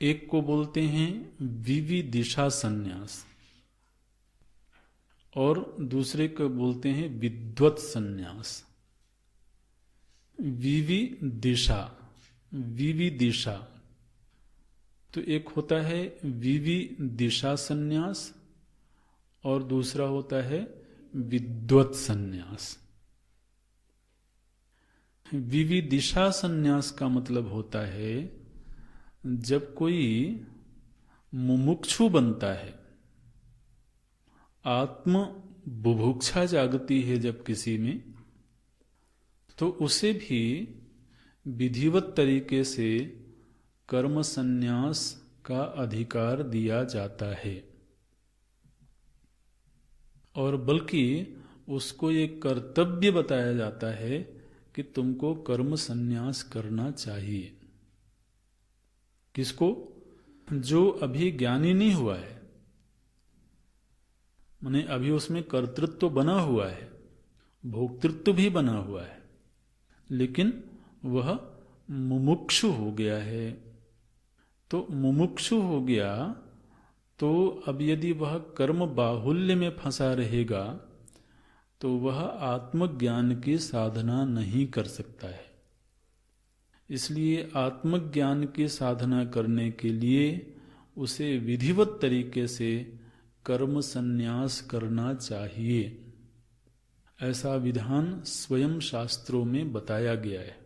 एक को बोलते हैं विविदिशा संन्यास और दूसरे को बोलते हैं विद्वत संन्यास। विविदिशा, विविदिशा, तो एक होता है विविदिशा संन्यास और दूसरा होता है विद्वत संन्यास। विविदिशा संन्यास का मतलब होता है जब कोई मुमुक्षु बनता है, आत्म बुभुक्षा जागती है जब किसी में, तो उसे भी विधिवत तरीके से कर्म संन्यास का अधिकार दिया जाता है और बल्कि उसको ये कर्तव्य बताया जाता है कि तुमको कर्म संन्यास करना चाहिए। किसको? जो अभी ज्ञानी नहीं हुआ है, माने अभी उसमें कर्तृत्व बना हुआ है, भोक्तृत्व भी बना हुआ है, लेकिन वह मुमुक्षु हो गया है। तो मुमुक्षु हो गया तो अब यदि वह कर्म बाहुल्य में फंसा रहेगा तो वह आत्मज्ञान की साधना नहीं कर सकता है। इसलिए आत्मज्ञान की साधना करने के लिए उसे विधिवत तरीके से कर्म संन्यास करना चाहिए। ऐसा विधान स्वयं शास्त्रों में बताया गया है।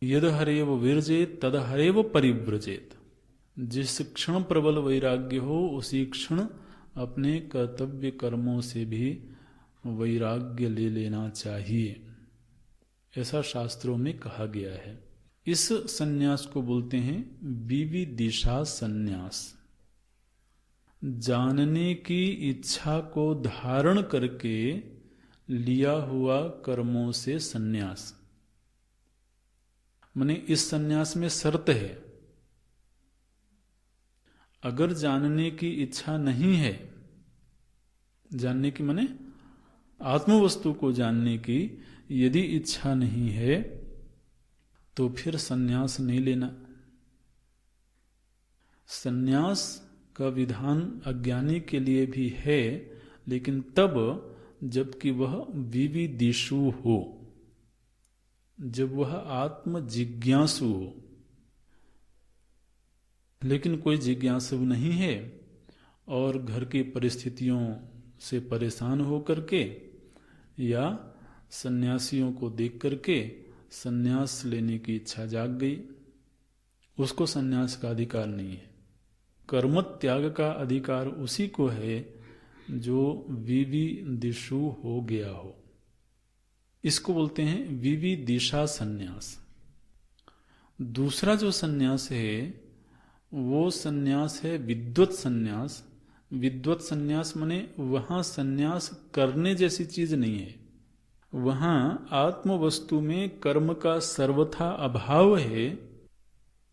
यद हरेव विरजेत तद हरेव परिव्रजेत। जिस क्षण प्रबल वैराग्य हो उसी क्षण अपने कर्तव्य कर्मों से भी वैराग्य ले लेना चाहिए, ऐसा शास्त्रों में कहा गया है। इस संन्यास को बोलते हैं विविदिशा संन्यास। जानने की इच्छा को धारण करके लिया हुआ कर्मों से संन्यास। माने इस संन्यास में शर्त है, अगर जानने की इच्छा नहीं है, जानने की माने आत्मवस्तु को जानने की यदि इच्छा नहीं है तो फिर संन्यास नहीं लेना। संन्यास का विधान अज्ञानी के लिए भी है, लेकिन तब जबकि वह विविदिषु हो, जब वह आत्म जिज्ञासु हो। लेकिन कोई जिज्ञासु नहीं है और घर की परिस्थितियों से परेशान हो करके या सन्यासियों को देख करके सन्यास लेने की इच्छा जाग गई, उसको सन्यास का अधिकार नहीं है। कर्म त्याग का अधिकार उसी को है जो विविदिषु हो गया हो। इसको बोलते हैं विविदिशा संन्यास। दूसरा जो संन्यास है वो संन्यास है विद्वत संन्यास। विद्वत संन्यास माने वहां संन्यास करने जैसी चीज नहीं है, वहां आत्म वस्तु में कर्म का सर्वथा अभाव है,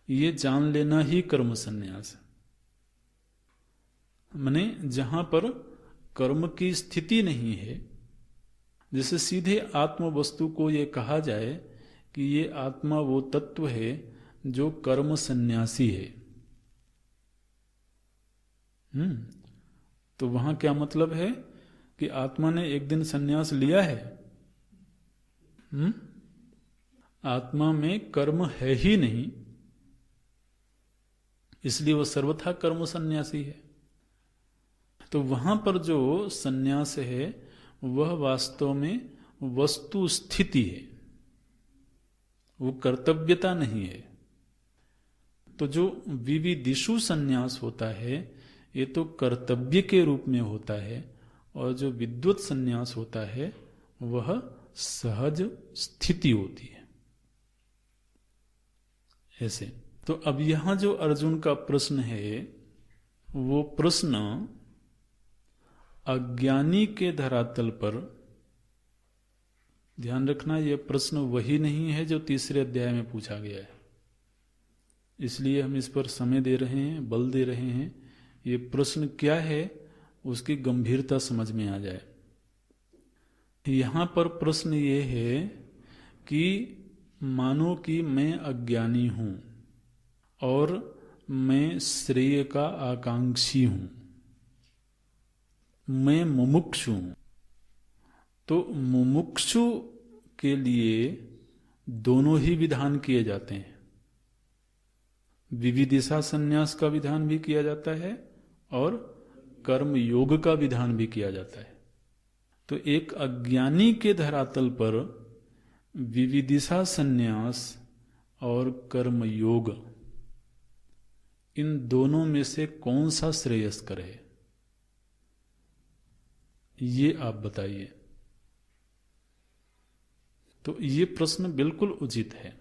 ये जान लेना ही कर्म संन्यास है। माने जहां पर कर्म की स्थिति नहीं है, जैसे सीधे आत्म वस्तु को ये कहा जाए कि ये आत्मा वो तत्व है जो कर्म संन्यासी है। तो वहां क्या मतलब है कि आत्मा ने एक दिन संन्यास लिया है? आत्मा में कर्म है ही नहीं, इसलिए वह सर्वथा कर्म संन्यासी है। तो वहां पर जो संन्यास है वह वास्तव में वस्तु स्थिति है, वो कर्तव्यता नहीं है। तो जो विविदिषु संन्यास होता है ये तो कर्तव्य के रूप में होता है, और जो विद्वत संन्यास होता है वह सहज स्थिति होती है। ऐसे तो अब यहां जो अर्जुन का प्रश्न है वो प्रश्न अज्ञानी के धरातल पर, ध्यान रखना यह प्रश्न वही नहीं है जो तीसरे अध्याय में पूछा गया है, इसलिए हम इस पर समय दे रहे हैं, बल दे रहे हैं। ये प्रश्न क्या है उसकी गंभीरता समझ में आ जाए। यहां पर प्रश्न ये है कि मानो कि मैं अज्ञानी हूं और मैं श्रेय का आकांक्षी हूं, मैं मुमुक्षु हूं। तो मुमुक्षु के लिए दोनों ही विधान किए जाते हैं। विविदिशा संन्यास का विधान भी किया जाता है और कर्म योग का विधान भी किया जाता है। तो एक अज्ञानी के धरातल पर विविदिशा संन्यास और कर्म योग, इन दोनों में से कौन सा श्रेयस्कर है, ये आप बताइए। तो ये प्रश्न बिल्कुल उचित है।